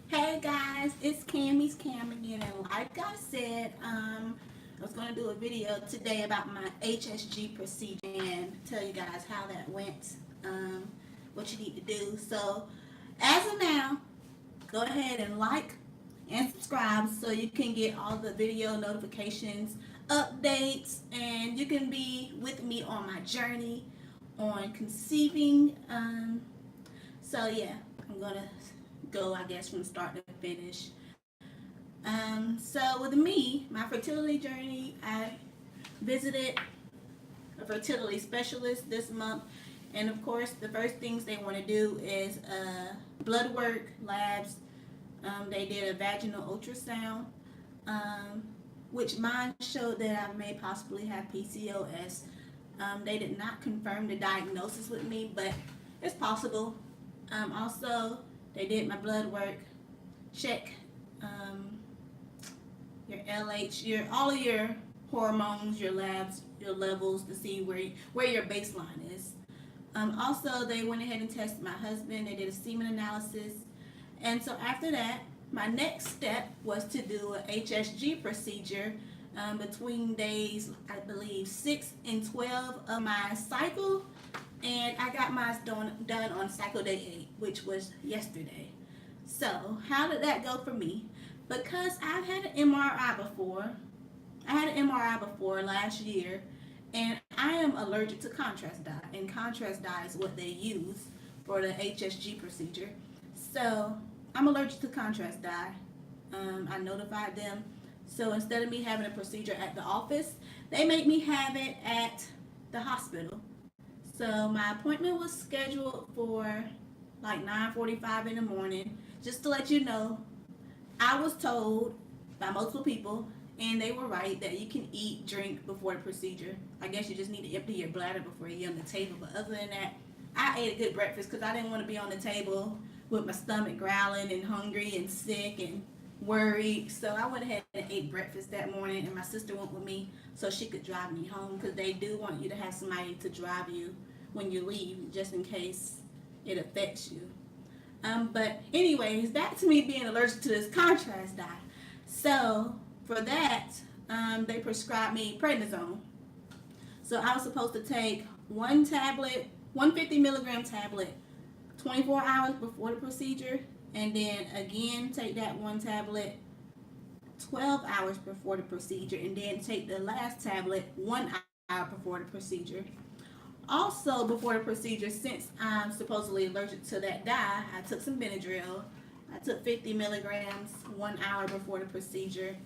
Hey guys, it's Cammy's Cam again, and like I said, I was going to do a video today about my HSG procedure and tell you guys how that went, what you need to do. So, as of now, go ahead and like and subscribe so you can get all the video notifications, updates, and you can be with me on my journey on conceiving. So yeah, I'm gonna go, I guess, from start to finish. So with me, my fertility journey, I visited a fertility specialist this month, and of course, the first things they want to do is blood work, labs. They did a vaginal ultrasound, which mine showed that I may possibly have PCOS. They did not confirm the diagnosis with me, but it's possible. Also, they did my blood work, check your LH, all of your hormones, your labs, your levels to see where your baseline is. Also, they went ahead and tested my husband. They did a semen analysis. And so after that, my next step was to do a HSG procedure between days, I believe, 6 and 12 of my cycle. And I got mine done on cycle day 8, which was yesterday. So how did that go for me? Because I've had an MRI before. I had an MRI before last year, and I am allergic to contrast dye. And contrast dye is what they use for the HSG procedure. So I'm allergic to contrast dye. I notified them. So instead of me having a procedure at the office, they made me have it at the hospital. So my appointment was scheduled for like 9:45 in the morning. Just to let you know, I was told by multiple people, and they were right, that you can eat, drink before the procedure. I guess you just need to empty your bladder before you get on the table. But other than that, I ate a good breakfast because I didn't want to be on the table with my stomach growling and hungry and sick and worried. So I went ahead and ate breakfast that morning, and my sister went with me so she could drive me home, because they do want you to have somebody to drive you when you leave, just in case it affects you. But anyways, back to me being allergic to this contrast dye. So for that, they prescribed me prednisone. So I was supposed to take one tablet, 150 milligram tablet, 24 hours before the procedure, and then again take that one tablet 12 hours before the procedure, and then take the last tablet 1 hour before the procedure. Also, before the procedure, since I'm supposedly allergic to that dye, I took some Benadryl. I took 50 milligrams 1 hour before the procedure.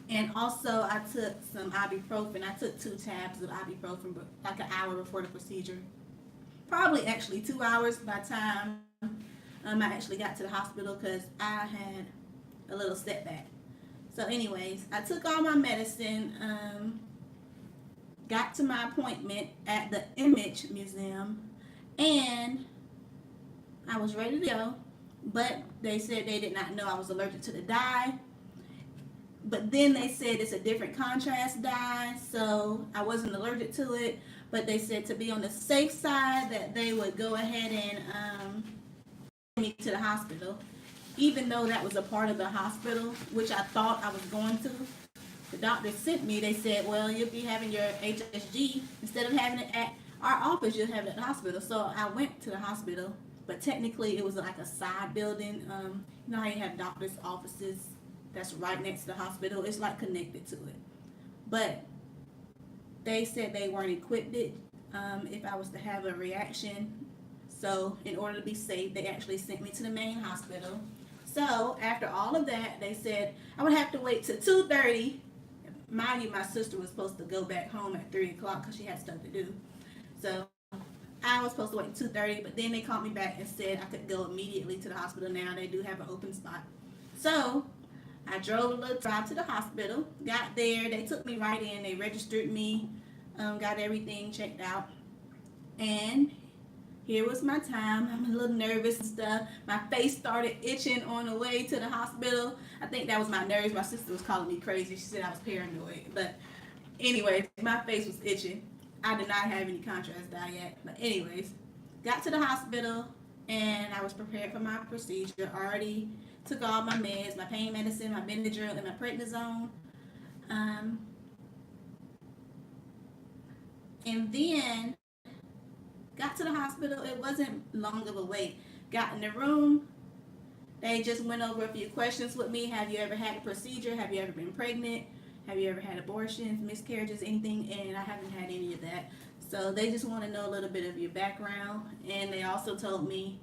And also, I took some ibuprofen. I took 2 tabs of ibuprofen like an hour before the procedure. Probably actually 2 hours by the time I actually got to the hospital, because I had a little setback. So anyways, I took all my medicine. Got to my appointment at the Image Museum, and I was ready to go, but they said they did not know I was allergic to the dye. But then they said it's a different contrast dye, so I wasn't allergic to it. But they said to be on the safe side that they would go ahead and me to the hospital, even though that was a part of the hospital, which I thought I was going to. The doctor sent me, they said, well, you'll be having your HSG, instead of having it at our office, you'll have it at the hospital. So I went to the hospital, but technically it was like a side building. You know how you have doctor's offices that's right next to the hospital? It's like connected to it. But they said they weren't equipped if I was to have a reaction. So in order to be safe, they actually sent me to the main hospital. So after all of that, they said I would have to wait till 2:30. Mind you, my sister was supposed to go back home at 3 o'clock because she had stuff to do. So I was supposed to wait until 2:30, but then they called me back and said I could go immediately to the hospital now. They do have an open spot. So I drove a little drive to the hospital, got there, they took me right in, they registered me, got everything checked out, and here was my time. I'm a little nervous and stuff. My face started itching on the way to the hospital. I think that was my nerves. My sister was calling me crazy. She said I was paranoid. But anyways, my face was itching. I did not have any contrast dye yet. But anyways, got to the hospital. and I was prepared for my procedure. Already took all my meds, my pain medicine, my Benadryl, and my prednisone. Um, and then got to the hospital. It wasn't long of a wait. Got in the room. They just went over a few questions with me. Have you ever had a procedure? Have you ever been pregnant? Have you ever had abortions, miscarriages, anything? And I haven't had any of that. So they just want to know a little bit of your background. And they also told me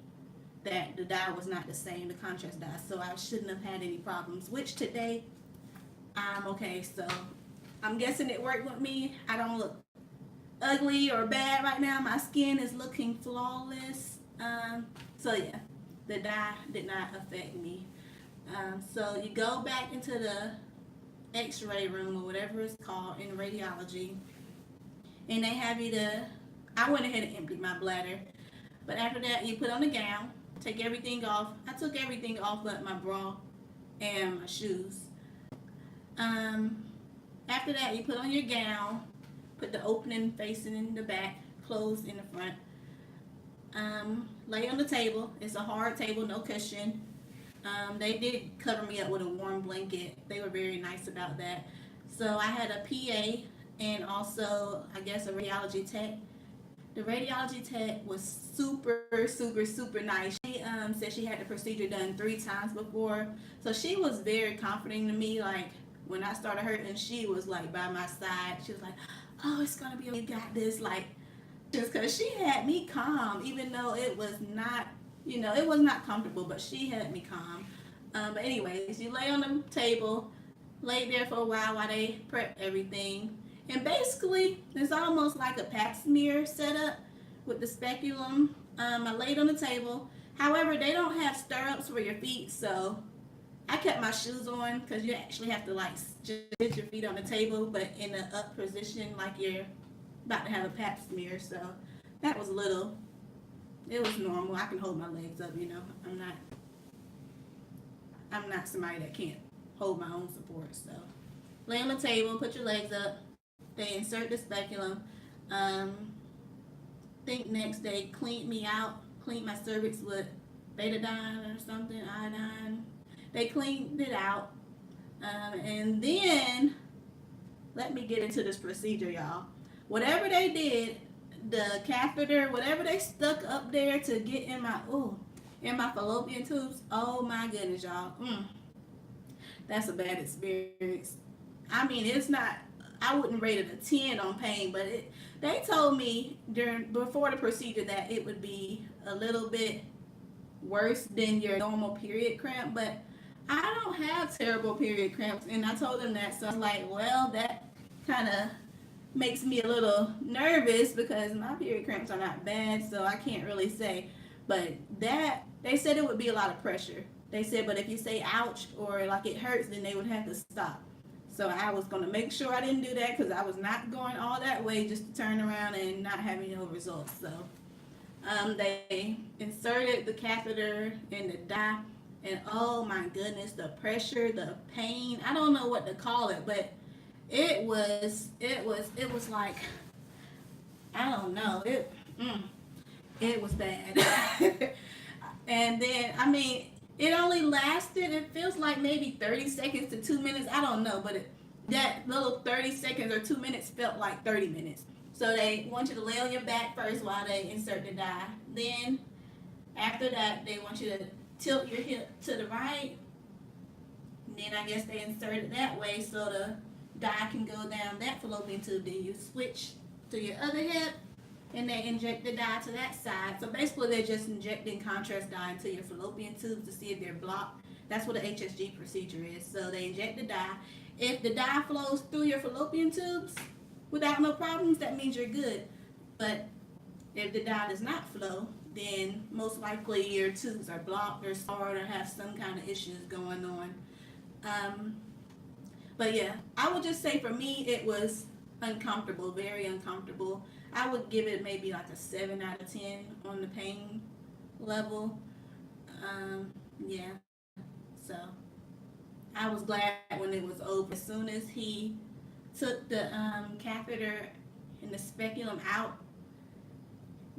that the dye was not the same, the contrast dye. So I shouldn't have had any problems, which today I'm okay. So I'm guessing it worked with me. I don't look ugly or bad right now. My skin is looking flawless. So yeah, the dye did not affect me. So you go back into the x-ray room or whatever it's called in radiology, and they have you to, I went ahead and emptied my bladder, but after that you put on the gown, take everything off. I took everything off but my bra and my shoes. After that you put on your gown, put the opening facing in the back, closed in the front. Lay on the table. It's a hard table, no cushion. They did cover me up with a warm blanket. They were very nice about that. So I had a PA and also, I guess, a radiology tech. The radiology tech was super nice. She said she had the procedure done 3 times before. So she was very comforting to me. Like, when I started hurting, she was like by my side. She was like, oh, it's going to be okay. You got this. Like, just because she had me calm, even though it was not, it was not comfortable, but she had me calm. But anyways, you lay on the table, lay there for a while they prep everything. And basically, it's almost like a pap smear setup with the speculum. I laid on the table. However, they don't have stirrups for your feet, so I kept my shoes on because you actually have to like just put your feet on the table, but in an up position like you're about to have a pap smear. So that was it was normal. I can hold my legs up, I'm not somebody that can't hold my own support. So lay on the table, put your legs up. They insert the speculum. Think next day cleaned me out, cleaned my cervix with betadine or something, iodine. They cleaned it out. And then let me get into this procedure, y'all. Whatever they did, the catheter, whatever they stuck up there to get in my fallopian tubes, oh my goodness, y'all. That's a bad experience. I mean, it's not, I wouldn't rate it a 10 on pain, but they told me before the procedure that it would be a little bit worse than your normal period cramp, but I don't have terrible period cramps, and I told them that. So I was like, well, that kind of makes me a little nervous because my period cramps are not bad, so I can't really say. But they said it would be a lot of pressure. They said, but if you say ouch or like it hurts, then they would have to stop. So I was going to make sure I didn't do that because I was not going all that way just to turn around and not having no results. So they inserted the catheter in the dye, and oh my goodness, the pressure, the pain, I don't know what to call it, but it was like, I don't know, it was bad. And then, I mean, it only lasted, it feels like maybe 30 seconds to 2 minutes, I don't know, but that little 30 seconds or 2 minutes felt like 30 minutes. So they want you to lay on your back first while they insert the dye. Then, after that, they want you to tilt your hip to the right. And then I guess they insert it that way so the dye can go down that fallopian tube. Then you switch to your other hip and they inject the dye to that side. So basically they're just injecting contrast dye into your fallopian tubes to see if they're blocked. That's what the HSG procedure is. So they inject the dye. If the dye flows through your fallopian tubes without no problems, that means you're good. But if the dye does not flow, then most likely your tubes are blocked or scarred or have some kind of issues going on. But yeah, I would just say for me it was uncomfortable, very uncomfortable. I would give it maybe like a 7 out of 10 on the pain level. Yeah, so I was glad when it was over. As soon as he took the catheter and the speculum out,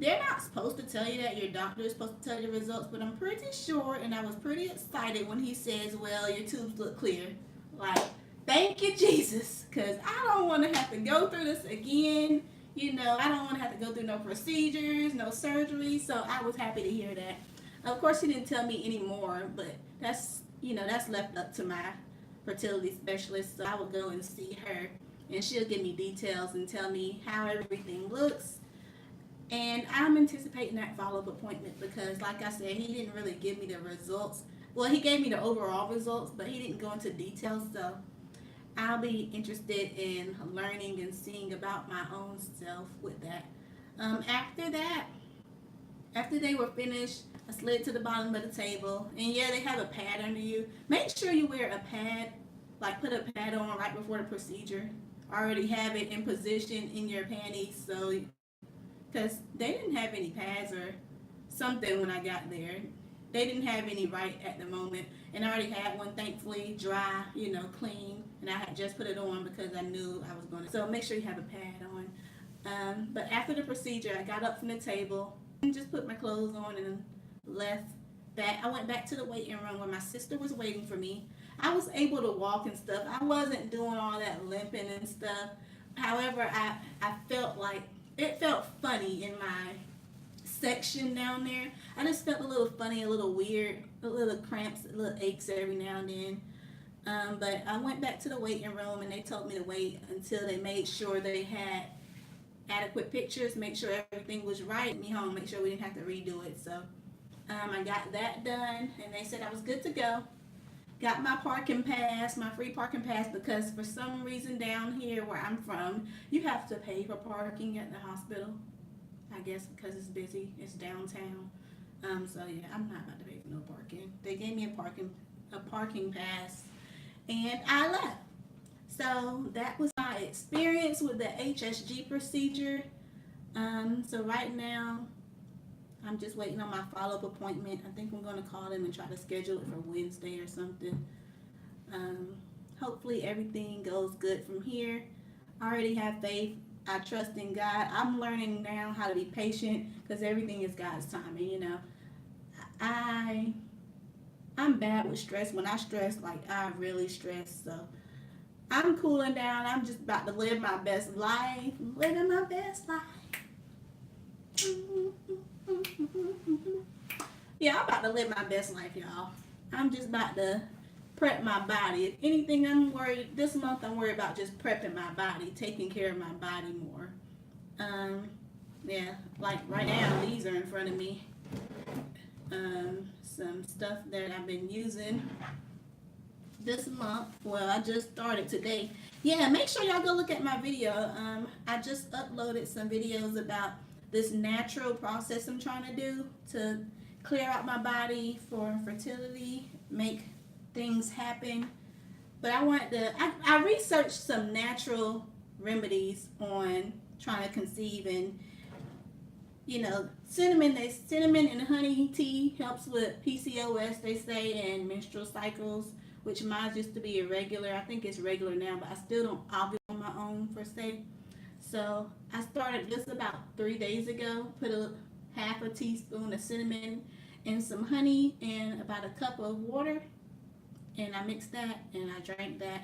They're not supposed to tell you that. Your doctor is supposed to tell you the results, but I'm pretty sure, and I was pretty excited when he says, well, your tubes look clear. Like, thank you, Jesus, because I don't want to have to go through this again. You know, I don't want to have to go through no procedures, no surgery, so I was happy to hear that. Of course, he didn't tell me any more, but that's, you know, that's left up to my fertility specialist, so I will go and see her, and she'll give me details and tell me how everything looks. And I'm anticipating that follow-up appointment because, like I said, he didn't really give me the results. Well, he gave me the overall results, but he didn't go into details. So I'll be interested in learning and seeing about my own self with that. After that, after they were finished, I slid to the bottom of the table. And yeah, they have a pad under you. Make sure you wear a pad, like put a pad on right before the procedure. Already have it in position in your panties, so because they didn't have any pads or something when I got there. They didn't have any right at the moment, and I already had one, thankfully, dry, you know, clean, and I had just put it on because I knew I was going to. So make sure you have a pad on. But after the procedure, I got up from the table and just put my clothes on and left back. I went back to the waiting room where my sister was waiting for me. I was able to walk and stuff. I wasn't doing all that limping and stuff. However, I felt like it felt funny in my section down there. I just felt a little funny, a little weird, a little cramps, a little aches every now and then. But I went back to the waiting room and they told me to wait until they made sure they had adequate pictures, make sure everything was right, me home, make sure we didn't have to redo it. So I got that done and they said I was good to go. Got my parking pass, my free parking pass, because for some reason down here where I'm from, you have to pay for parking at the hospital. I guess because it's busy, it's downtown. So yeah, I'm not about to pay for no parking. They gave me a parking pass, and I left. So that was my experience with the HSG procedure. So right now, I'm just waiting on my follow-up appointment. I think I'm going to call them and try to schedule it for Wednesday or something. Hopefully everything goes good from here. I already have faith. I trust in God. I'm learning now how to be patient because everything is God's timing, you know. I'm bad with stress. When I stress, like I really stress. So I'm cooling down. I'm just about to live my best life. Living my best life. Yeah, I'm about to live my best life, y'all. I'm just about to prep my body. If anything, I'm worried this month. I'm worried about just prepping my body, taking care of my body more. Yeah, like right now, these are in front of me. Some stuff that I've been using this month. Well, I just started today. Yeah, make sure y'all go look at my video. I just uploaded some videos about this natural process I'm trying to do to clear out my body for fertility, make things happen. But I researched some natural remedies on trying to conceive, and you know, cinnamon and honey tea helps with PCOS, they say, and menstrual cycles, which mine used to be irregular. I think it's regular now, but I still don't ovulate on my own per se. So I started this about 3 days ago. Put half a teaspoon of cinnamon and some honey and about a cup of water, and I mixed that and I drank that.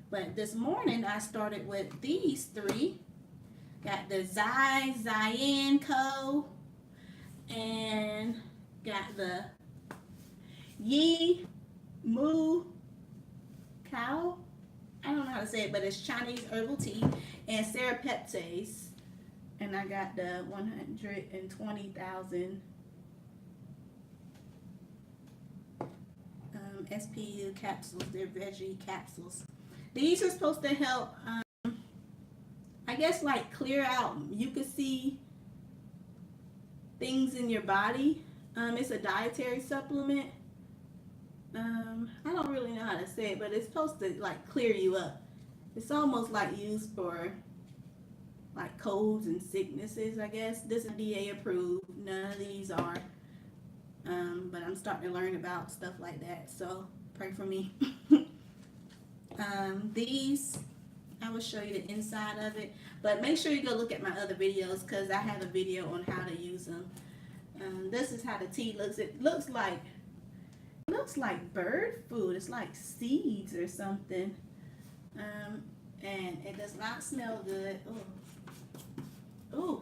But this morning I started with these three. Got the Zion Co. and got the Yi Mu Cow. I don't know how to say it, but it's Chinese herbal tea and serapeptase. And I got the 120,000 SPU capsules. They're veggie capsules. These are supposed to help, I guess, like clear out mucousy things in your body. It's a dietary supplement. I don't really know how to say it, but it's supposed to like clear you up. It's almost like used for like colds and sicknesses, I guess. This is FDA approved. None of these are. But I'm starting to learn about stuff like that, so pray for me. These I will show you the inside of it. But make sure you go look at my other videos because I have a video on how to use them. This is how the tea looks. It looks like bird food. It's like seeds or something. And it does not smell good. Ooh.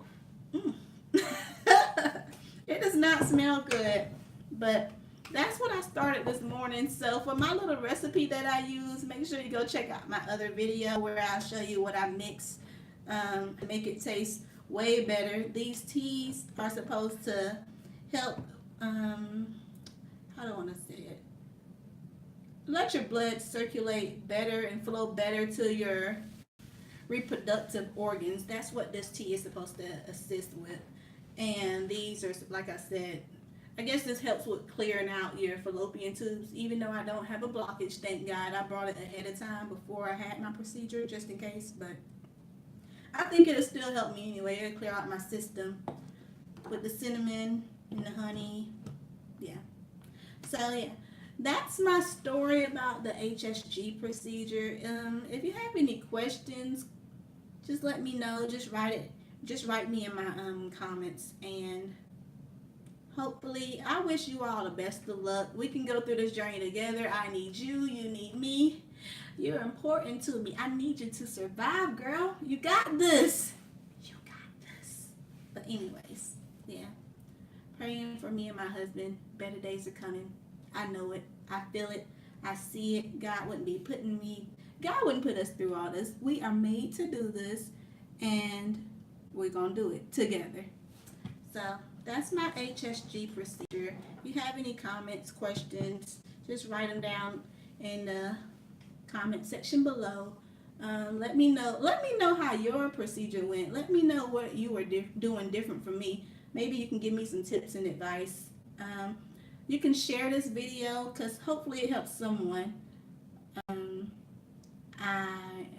It does not smell good. But that's what I started this morning. So for my little recipe that I use, make sure you go check out my other video where I'll show you what I mix to make it taste way better. These teas are supposed to help, how do I want to say it? Let your blood circulate better and flow better to your reproductive organs. That's what this tea is supposed to assist with. And these are, like I said, I guess this helps with clearing out your fallopian tubes. Even though I don't have a blockage, thank God, I brought it ahead of time before I had my procedure, just in case. But I think it'll still help me anyway. It'll clear out my system with the cinnamon and the honey. Yeah. So yeah, that's my story about the HSG procedure. If you have any questions, just let me know. Just write me in my comments, and hopefully, I wish you all the best of luck. We can go through this journey together. I need you. You need me. You're important to me. I need you to survive, girl. You got this. You got this. But anyways, yeah. Praying for me and my husband. Better days are coming. I know it. I feel it. I see it. God wouldn't put us through all this. We are made to do this, and we're going to do it together. So that's my HSG procedure. If you have any comments, questions, just write them down in the comment section below. Let me know how your procedure went. Let me know what you were doing different from me. Maybe you can give me some tips and advice. You can share this video because hopefully it helps someone. I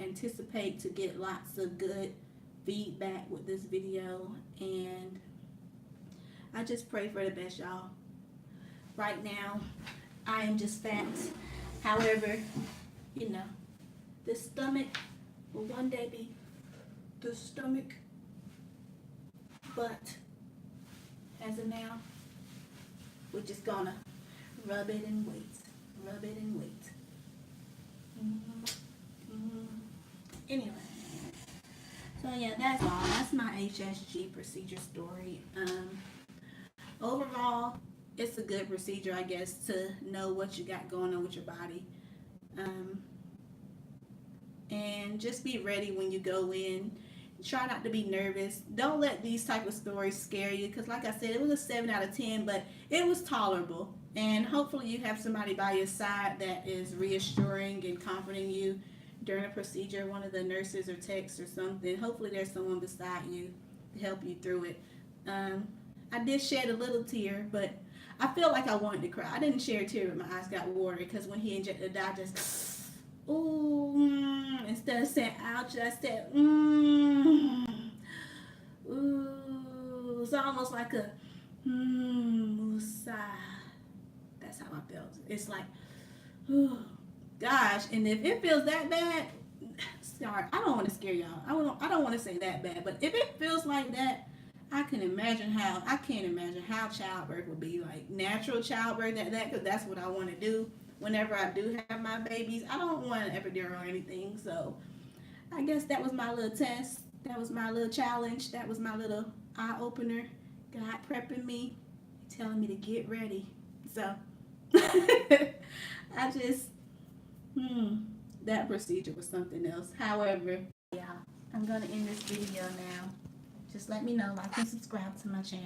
anticipate to get lots of good feedback with this video, and I just pray for the best, y'all. Right now, I am just fat. However, you know, the stomach will one day be the stomach. But as of now, we're just gonna rub it and wait. Rub it and wait. Anyway. So yeah, that's all. That's my HSG procedure story. Overall, it's a good procedure, I guess, to know what you got going on with your body. And just be ready when you go in. Try not to be nervous. Don't let these type of stories scare you, because like I said, it was a 7 out of 10, but it was tolerable. And hopefully you have somebody by your side that is reassuring and comforting you during a procedure, one of the nurses or techs or something. Hopefully there's someone beside you to help you through it. I did shed a little tear, but I felt like I wanted to cry. I didn't shed a tear, but my eyes got watery because when he injected the dye, I just, ooh, instead of saying ouch, I said, ooh. It's almost like a sigh. That's how I felt. It's like, ooh. Gosh, and if it feels that bad, sorry, I don't want to scare y'all. I don't want to say that bad, but if it feels like that, I can't imagine how childbirth would be, like natural childbirth, because that's what I want to do whenever I do have my babies. I don't want an epidural or anything, so I guess that was my little test. That was my little challenge. That was my little eye-opener. God prepping me, telling me to get ready. So, I just... that procedure was something else. However, yeah, I'm going to end this video now. Just let me know, like and subscribe to my channel.